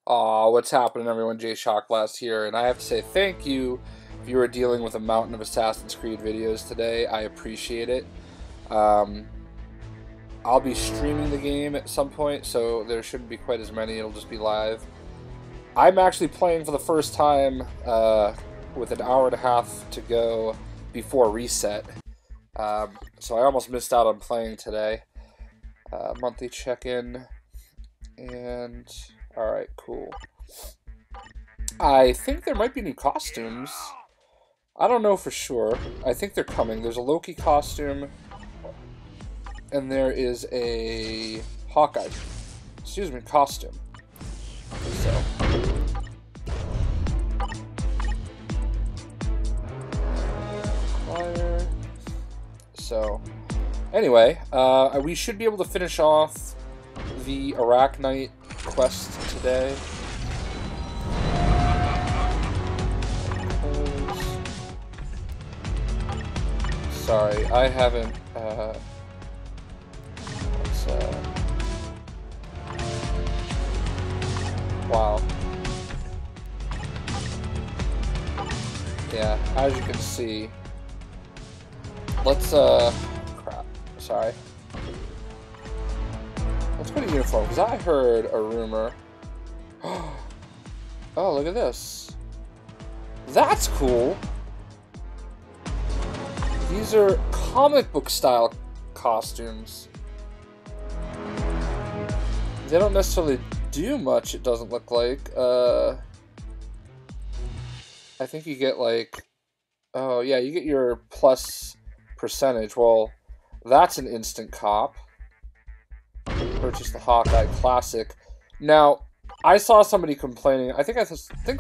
Aw, what's happening everyone? JayShockblast here, and I have to say thank you if you are dealing with a mountain of Assassin's Creed videos today. I appreciate it. I'll be streaming the game at some point, so there shouldn't be quite as many. It'll just be live. I'm actually playing for the first time with an hour and a half to go before reset. So I almost missed out on playing today. Monthly check-in, and alright, cool. I think there might be new costumes. I don't know for sure. I think they're coming. There's a Loki costume, and there is a Hawkeye, costume. So. Fire. So, anyway, we should be able to finish off the Arachknight quest today. Sorry, I haven't, wow. Yeah, as you can see, let's, crap, sorry. Let's go to uniform, because I heard a rumor. Oh, look at this. That's cool. These are comic book style costumes. They don't necessarily do much, it doesn't look like. I think you get like, oh yeah, you get your plus percentage. Well, that's an instant cop. Purchase the Hawkeye Classic. Now, I saw somebody complaining. I think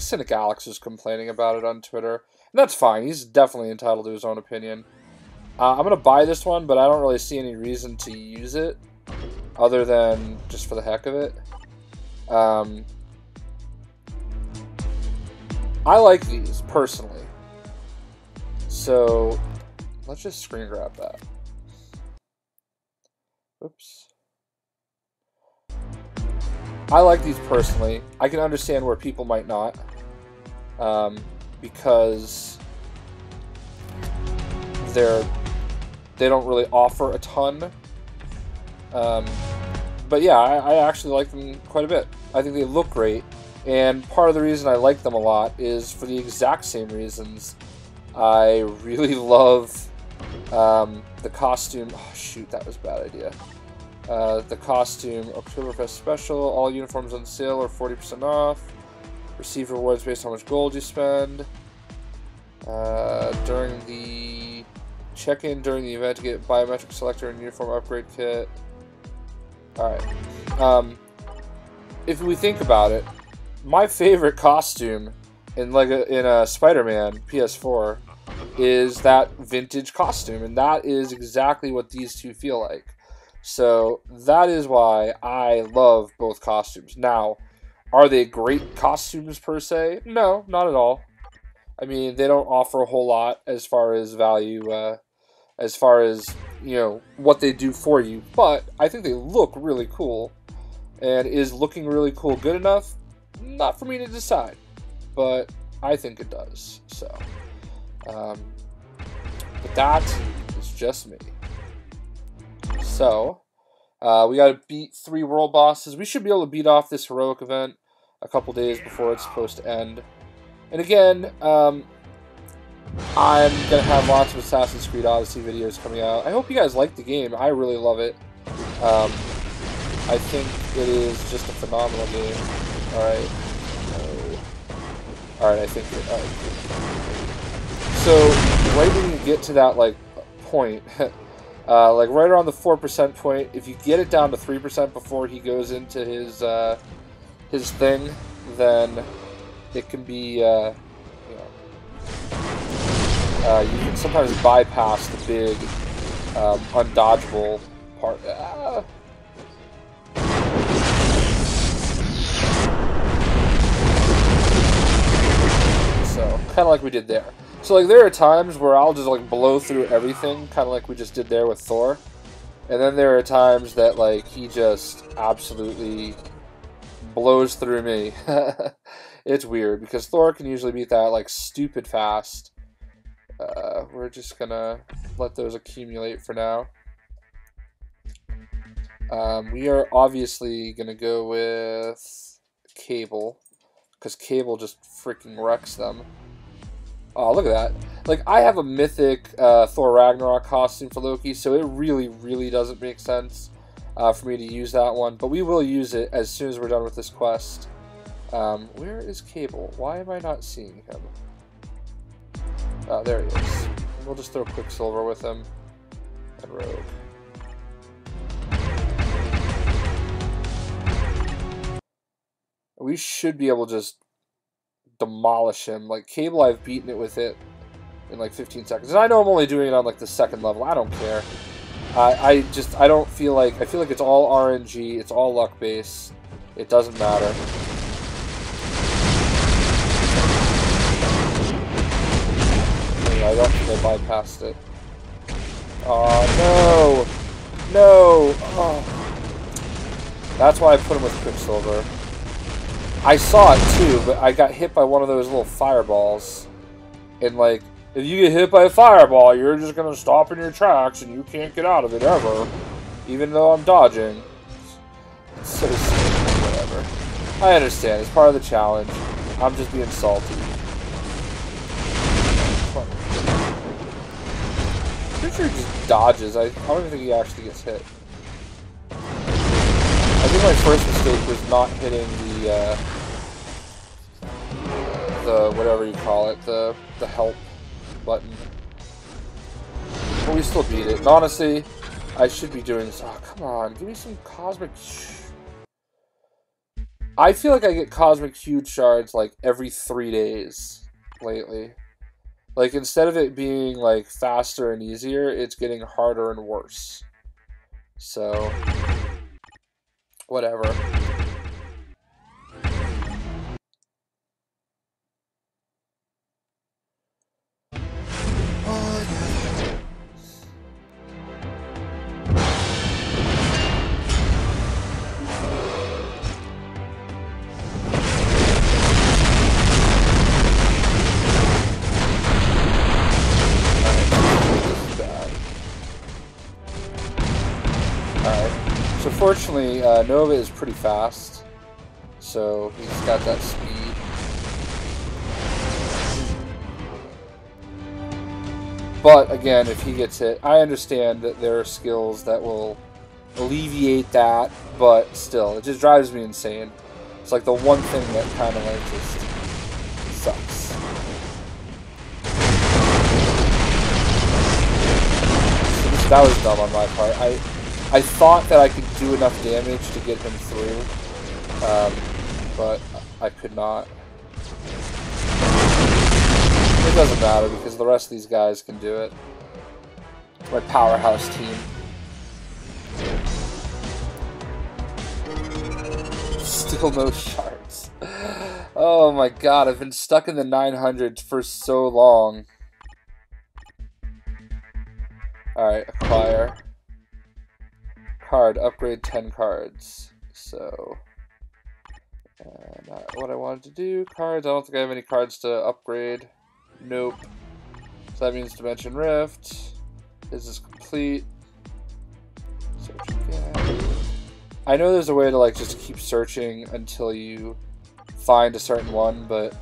Cynic Alex was complaining about it on Twitter. And that's fine. He's definitely entitled to his own opinion. I'm going to buy this one, but I don't really see any reason to use it other than just for the heck of it. I like these, personally. So, let's just screen grab that. Oops. I like these personally. I can understand where people might not, because they don't really offer a ton. But yeah, I actually like them quite a bit. I think they look great, and part of the reason I like them a lot is for the exact same reasons. I really love the costume. Oh shoot, that was a bad idea. The costume, Oktoberfest special, all uniforms on sale are 40% off. Receive rewards based on how much gold you spend. During the check-in during the event to get biometric selector and uniform upgrade kit. Alright. If we think about it, my favorite costume in a Spider-Man PS4 is that vintage costume, and that is exactly what these two feel like. So that is why I love both costumes. Now, are they great costumes per se? No, not at all. I mean, they don't offer a whole lot as far as value, as far as, you know, what they do for you. But I think they look really cool. And is looking really cool good enough? Not for me to decide. But I think it does. So, but that is just me. So, we got to beat 3 world bosses. We should be able to beat off this heroic event a couple days before it's supposed to end. And again, I'm going to have lots of Assassin's Creed Odyssey videos coming out. I hope you guys like the game. I really love it. I think it is just a phenomenal game. Alright. Alright, I think it... So, right when you get to that, like, point... like right around the 4% point, if you get it down to 3% before he goes into his thing, then it can be, you can sometimes bypass the big, undodgeable part. So, kind of like we did there. So, like, there are times where I'll just, like, blow through everything, kind of like we just did there with Thor. And then there are times that, like, he just absolutely blows through me. It's weird because Thor can usually beat that like stupid fast. We're just gonna let those accumulate for now. We are obviously gonna go with Cable because Cable just freaking wrecks them. Oh, look at that. Like, I have a mythic Thor Ragnarok costume for Loki, so it really, really doesn't make sense for me to use that one. But we will use it as soon as we're done with this quest. Where is Cable? Why am I not seeing him? Oh, there he is. We'll just throw Quicksilver with him. And Rogue. We should be able to just demolish him. Like, Cable, I've beaten it with it in like 15 seconds. And I know I'm only doing it on like the second level. I don't care. I don't feel like... I feel like it's all RNG. It's all luck based. It doesn't matter. I don't think I bypassed it. Oh, no! No! Oh. That's why I put him with Quicksilver. I saw it too, but I got hit by one of those little fireballs. And like, if you get hit by a fireball, you're just gonna stop in your tracks and you can't get out of it ever. Even though I'm dodging. It's so stupid, whatever. I understand, it's part of the challenge. I'm just being salty. I'm pretty sure he just dodges. I don't even think he actually gets hit. I think my first mistake was not hitting the whatever you call it, the help button. But we still beat it. And honestly, I should be doing this. Oh, come on. Give me some cosmic... I feel like I get cosmic huge shards like every 3 days lately. Like, instead of it being like faster and easier, it's getting harder and worse. So, whatever. Fortunately, Nova is pretty fast, so he's got that speed. But again, if he gets hit, I understand that there are skills that will alleviate that, but still, it just drives me insane. It's like the one thing that kind of like just sucks. So that was dumb on my part. I thought that I could do enough damage to get him through, but I could not. It doesn't matter because the rest of these guys can do it. My powerhouse team. Still no shards. Oh my god, I've been stuck in the 900s for so long. Alright, acquire. Card, upgrade 10 cards. So, what I wanted to do, cards, I don't think I have any cards to upgrade. Nope. So that means Dimension Rift. Is this complete? Search again. I know there's a way to like just keep searching until you find a certain one, but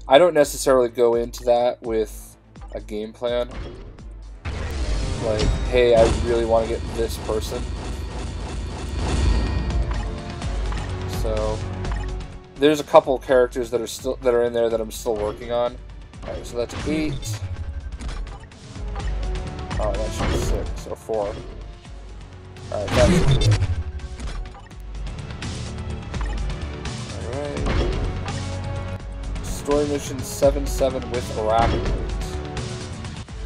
I don't necessarily go into that with a game plan. Like, hey, I really want to get this person. So there's a couple characters that are in there that I'm still working on. Alright, so that's 8. Oh, that should be 6, so 4. Alright, that should be it. Alright. Story mission 7-7 with Arachknight.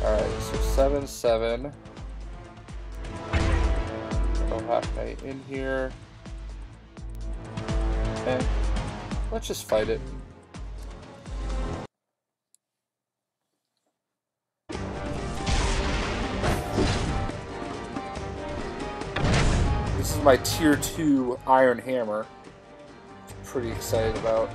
Alright, so 7-7. Arachknight in here. And let's just fight it. This is my tier 2 Iron Hammer. pretty excited about.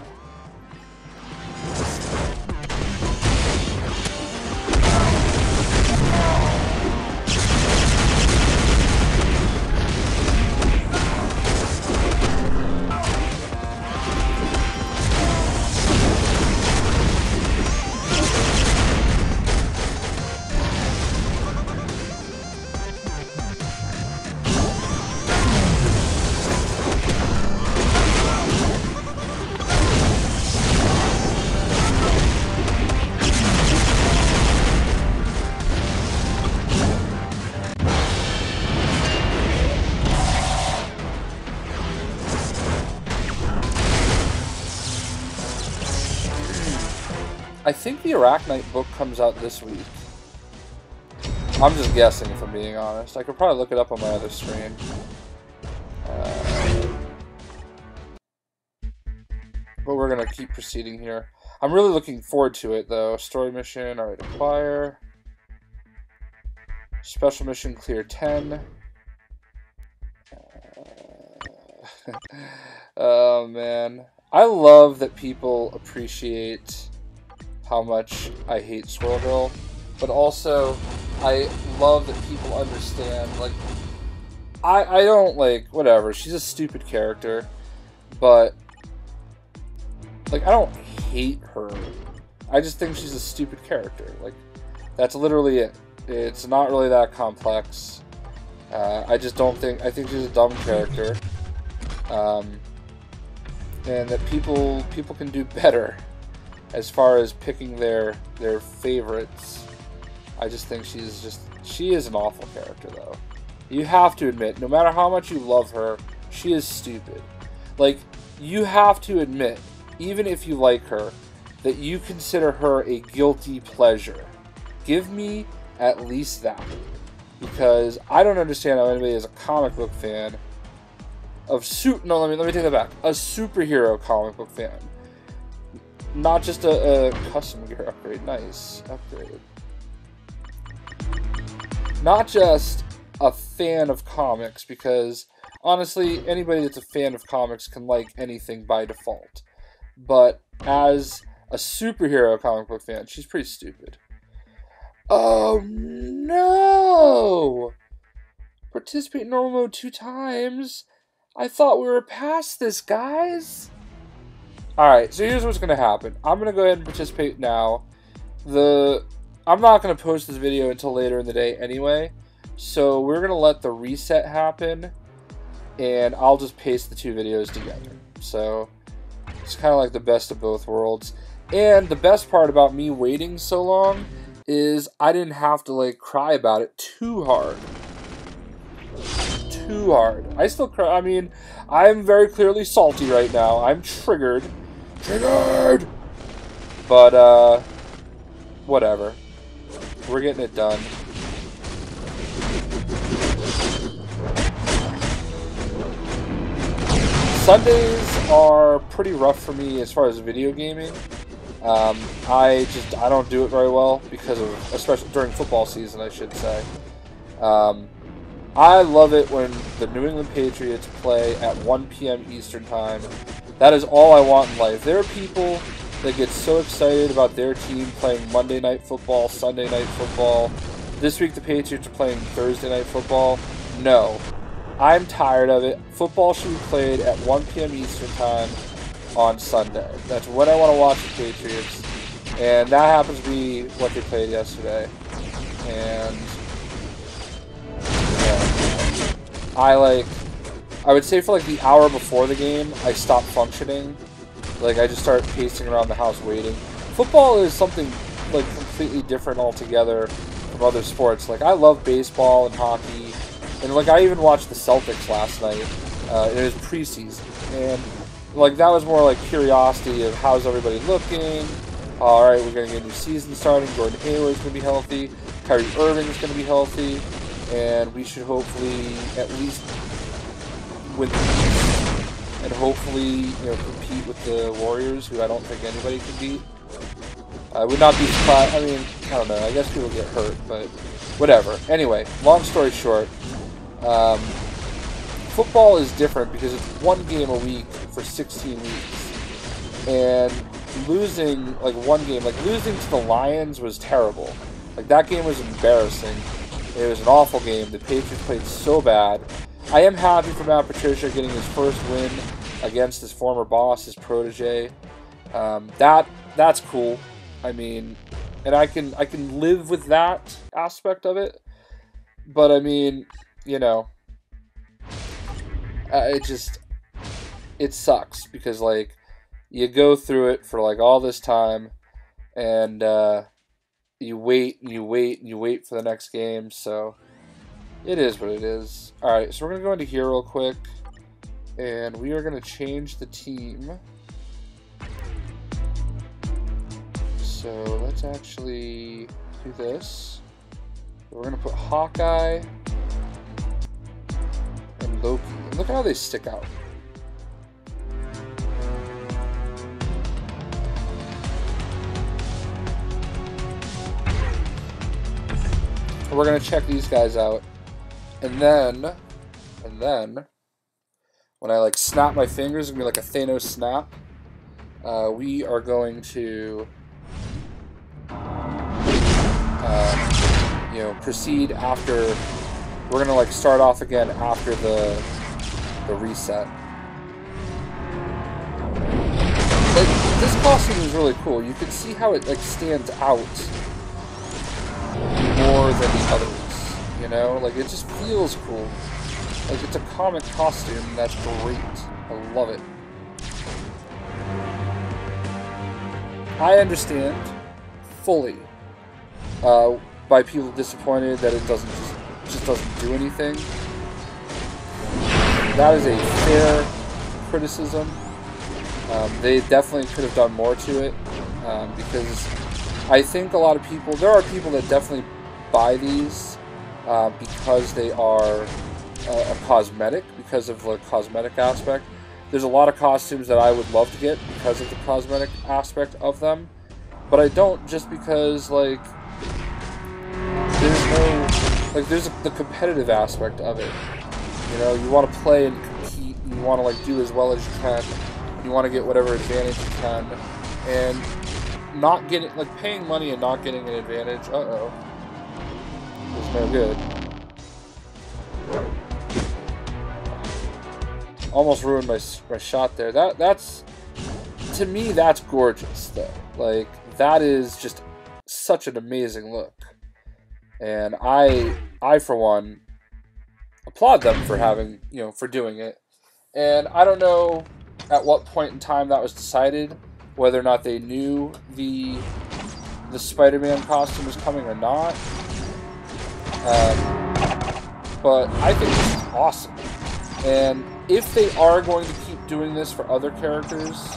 I think the Arachknight book comes out this week. I'm just guessing, if I'm being honest. I could probably look it up on my other screen. But we're going to keep proceeding here. I'm really looking forward to it, though. Story mission, alright, acquire. Special mission, clear 10. Oh, man. I love that people appreciate how much I hate Squirrel Girl, but also I love that people understand, like, I don't, like, whatever, she's a stupid character, but, like, I don't hate her, I just think she's a stupid character, like, that's literally it. It's not really that complex. I just don't think, I think she's a dumb character, and that people can do better as far as picking their favorites. I just think she is an awful character, though. You have to admit, no matter how much you love her, she is stupid. Like, you have to admit, even if you like her, that you consider her a guilty pleasure. Give me at least that. Because I don't understand how anybody is a comic book fan of no, let me take that back. A superhero comic book fan. Not just a custom gear upgrade. Nice. Upgrade. Not just a fan of comics, because honestly, anybody that's a fan of comics can like anything by default. But as a superhero comic book fan, she's pretty stupid. Oh no! Participate in normal mode 2 times? I thought we were past this, guys! Alright, so here's what's going to happen. I'm going to go ahead and participate now. I'm not going to post this video until later in the day anyway, so we're going to let the reset happen, and I'll just paste the 2 videos together. So, it's kind of like the best of both worlds. And the best part about me waiting so long is I didn't have to, like, cry about it too hard. Too hard. I still cry. I mean, I'm very clearly salty right now. I'm triggered. Triggered! But, whatever. We're getting it done. Sundays are pretty rough for me as far as video gaming. I don't do it very well because of, especially during football season, I should say. I love it when the New England Patriots play at 1 p.m. Eastern Time. That is all I want in life. There are people that get so excited about their team playing Monday Night Football, Sunday Night Football. This week the Patriots are playing Thursday Night Football. No. I'm tired of it. Football should be played at 1 p.m. Eastern Time on Sunday. That's when I want to watch the Patriots. And that happens to be what they played yesterday. And I would say for like the hour before the game, I stopped functioning. Like, I just start pacing around the house waiting. Football is something, like, completely different altogether from other sports. Like, I love baseball and hockey. And, like, I even watched the Celtics last night. It was preseason. And, like, that was more like curiosity of how's everybody looking. Alright, we're going to get a new season starting. Gordon Hayward's going to be healthy. Kyrie Irving's going to be healthy. And we should hopefully at least win the East. And hopefully, compete with the Warriors, who I don't think anybody can beat. I would not be surprised. I mean, I don't know. I guess people get hurt, but whatever. Anyway, long story short, football is different because it's 1 game a week for 16 weeks. And losing, like, one game, like, losing to the Lions was terrible. Like, that game was embarrassing. It was an awful game. The Patriots played so bad. I am happy for Matt Patricia getting his first win against his former boss, his protege. That's cool. I mean, and I can live with that aspect of it. But I mean, you know, it sucks because, like, you go through it for, like, all this time, and you wait and you wait and you wait for the next game. So it is what it is. All right, so we're gonna go into here real quick, and we are gonna change the team. So let's actually do this. We're gonna put Hawkeye and Loki. Look how they stick out. We're gonna check these guys out, and then when I, like, snap my fingers, it's gonna be like a Thanos snap. We are going to you know, proceed after. We're gonna, like, start off again after the reset. Like, this costume is really cool. You can see how it, like, stands out more than the others, you know? Like, it just feels cool. Like, it's a comic costume, and that's great. I love it. I understand fully by people disappointed that it just doesn't do anything. That is a fair criticism. They definitely could have done more to it, because I think a lot of people, there are people that definitely buy these because they are a cosmetic, because of the cosmetic aspect. There's a lot of costumes that I would love to get because of the cosmetic aspect of them, but I don't, just because, like, there's the competitive aspect of it. You know, you want to play and compete, and you want to, like, do as well as you can. You want to get whatever advantage you can, and not getting, like, paying money and not getting an advantage, is no good. Almost ruined my shot there. That's, to me, that's gorgeous, though. Like, that is just such an amazing look. And I for one, applaud them for having, you know, for doing it. And I don't know at what point in time that was decided, whether or not they knew the Spider-Man costume was coming or not. But I think this is awesome. And if they are going to keep doing this for other characters,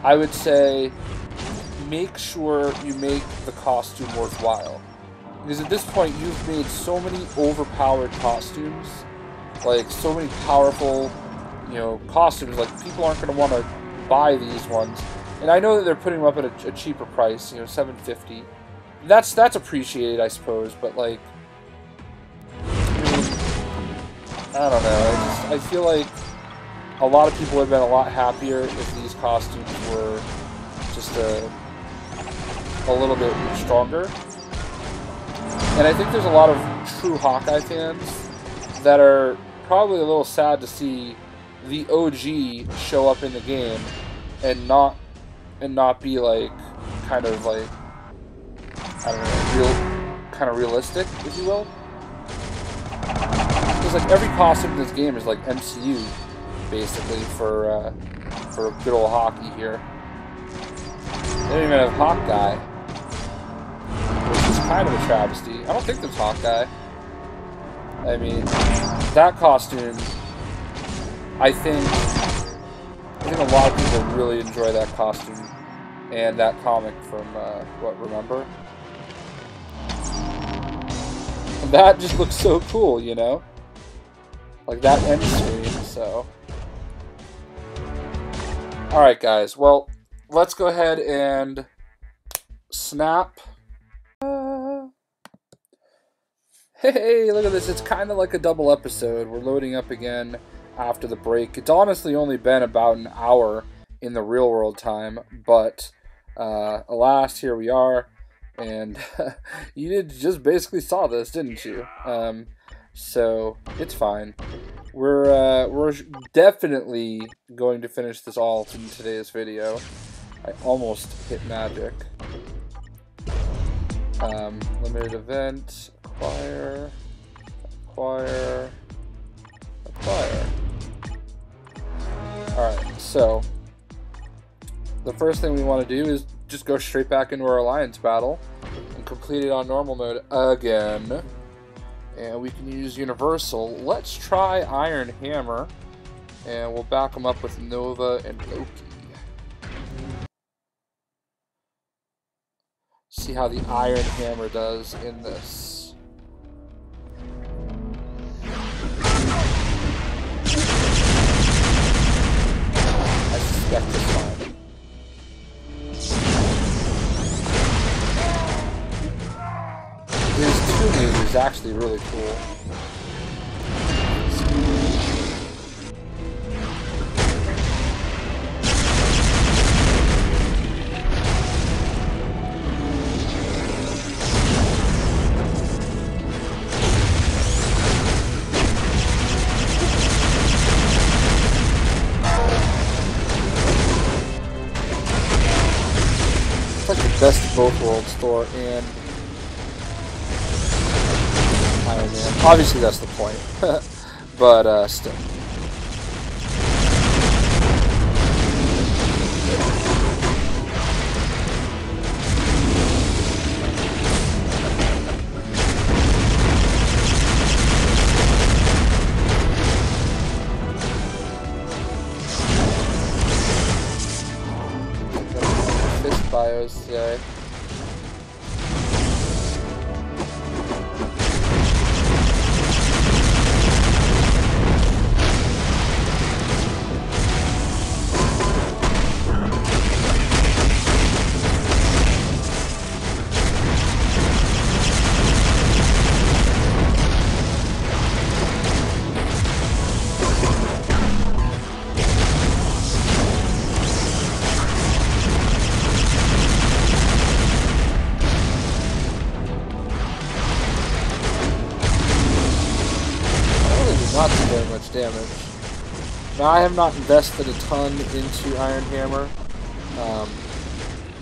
I would say make sure you make the costume worthwhile. Because at this point, you've made so many overpowered costumes, like, so many powerful, you know, costumes. Like, people aren't going to want to buy these ones. And I know that they're putting them up at a cheaper price, you know, $750. That's appreciated, I suppose. But, like, I mean, I don't know. I feel like a lot of people would have been a lot happier if these costumes were just a little bit stronger. And I think there's a lot of true Hawkeye fans that are probably a little sad to see the OG show up in the game and not be, like, kind of, like, I don't know, kind of realistic, if you will. Because, like, every costume in this game is, like, MCU, basically, for good old hockey here. They don't even have Hawkeye, which is kind of a travesty. I don't think there's Hawkeye. I mean, that costume, I think a lot of people really enjoy that costume and that comic from, Remember? And that just looks so cool, you know? Like, that end screen, so. Alright, guys, well, let's go ahead and snap. Hey, look at this. It's kind of like a double episode. We're loading up again. after the break. It's honestly only been about an hour in the real world time, but alas, here we are. And you just basically saw this, didn't you? So it's fine. We're definitely going to finish this all in today's video. I almost hit magic. Limited event, acquire. Alright, so the first thing we want to do is just go straight back into our alliance battle and complete it on normal mode again. And we can use Universal. Let's try Iron Hammer, and we'll back them up with Nova and Loki. See how the Iron Hammer does in this. I suspect it's fine. His tuning is actually really cool. It's like the best of both worlds, Thor and Iron Man. Obviously that's the point, but still. Fist bios today. Not too very much damage. Now I have not invested a ton into Iron Hammer,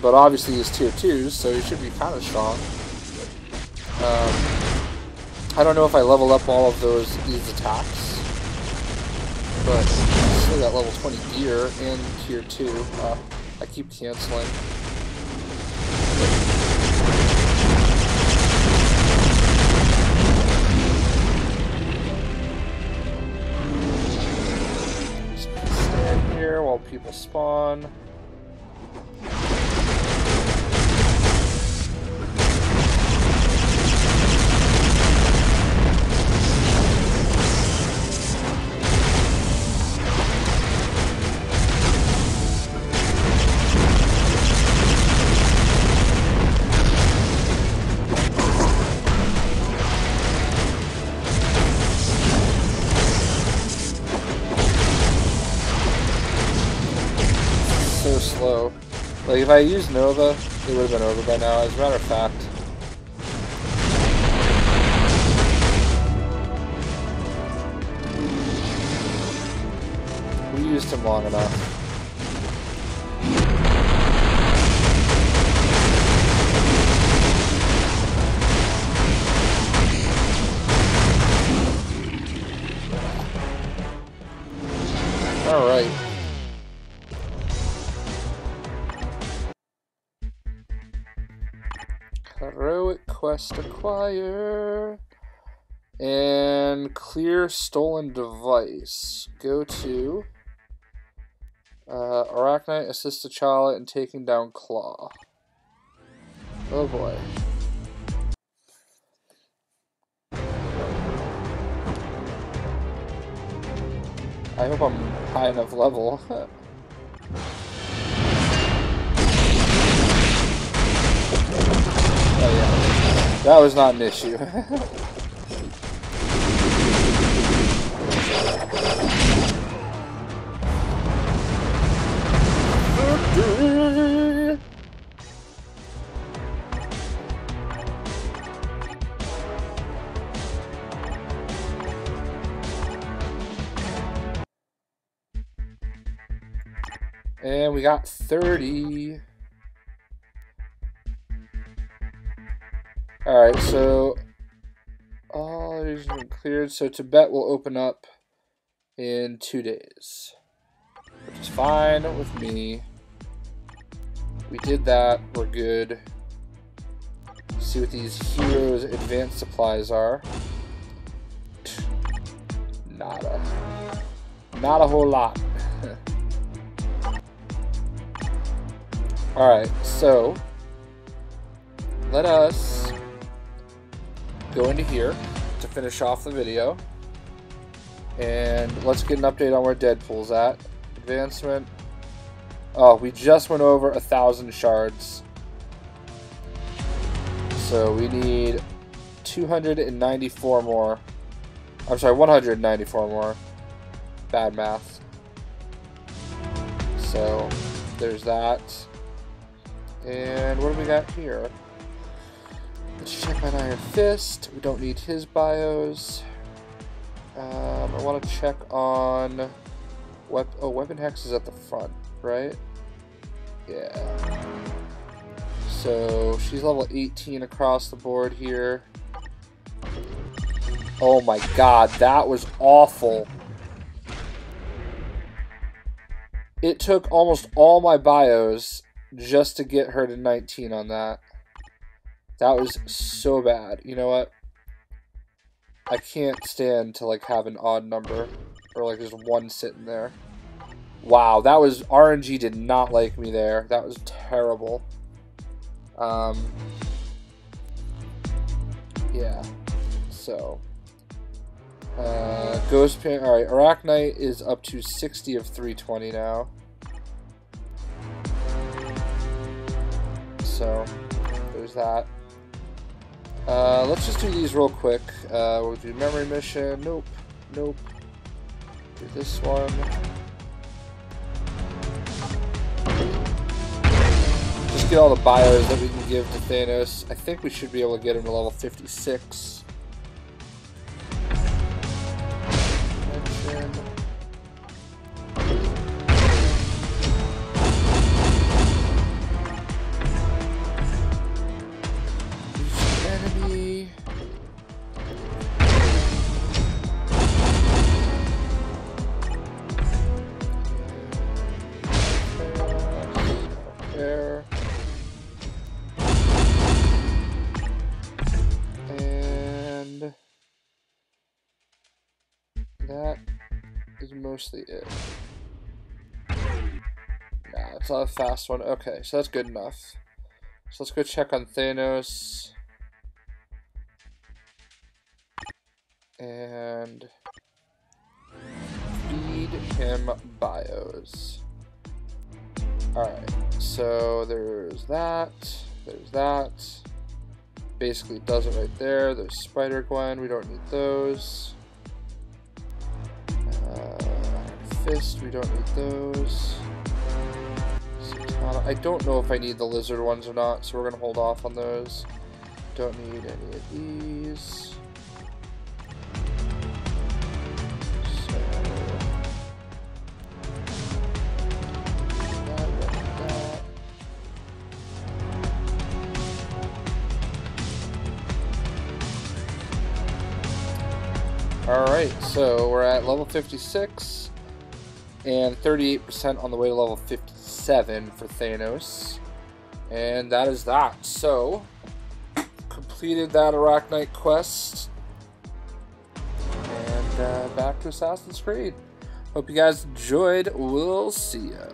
but obviously he's tier 2, so he should be kind of strong. I don't know if I level up all of these attacks, but I still got level 20 gear and tier 2. I keep canceling. While people spawn. So slow. Like, if I used Nova, it would have been over by now, as a matter of fact. We used him long enough. Alright. Heroic quest acquire and clear stolen device. Go to Arachknight, assist T'Challa in taking down Claw. Oh boy. I hope I'm high enough level. Oh yeah, that was not an issue. And we got 30. Alright, so all areas have been cleared. So Tibet will open up in 2 days, which is fine with me. We did that. We're good. See what these heroes' advanced supplies are. Nada. Not a whole lot. Alright, so let us go into here to finish off the video. And let's get an update on where Deadpool's at. Advancement. Oh, we just went over 1,000 shards. So we need 294 more. I'm sorry, 194 more. Bad math. So there's that. And what do we got here? Let's check on Iron Fist. We don't need his bios. I want to check on... Weapon Hex is at the front, right? Yeah. So she's level 18 across the board here. Oh my god, that was awful. It took almost all my bios just to get her to 19 on that. That was so bad. You know what? I can't stand to like have an odd number or like just one sitting there. Wow, that was RNG did not like me there. That was terrible. Yeah. So Ghost Pin. All right, Arachknight is up to 60 of 320 now. So there's that. Let's just do these real quick. We'll do memory mission. Nope. Nope. Do this one. Just get all the bios that we can give to Thanos. I think we should be able to get him to level 56. That is mostly it. Nah, it's not a fast one. Okay, so that's good enough. So let's go check on Thanos. And feed him bios. Alright, so there's that. There's that. Basically does it right there. There's Spider-Gwen. We don't need those. Fist, we don't need those. Satana, I don't know if I need the lizard ones or not, so we're gonna hold off on those. Don't need any of these. Alright, so we're at level 56. And 38% on the way to level 57 for Thanos. And that is that. So, completed that Arachknight quest. And back to Assassin's Creed. Hope you guys enjoyed. We'll see ya.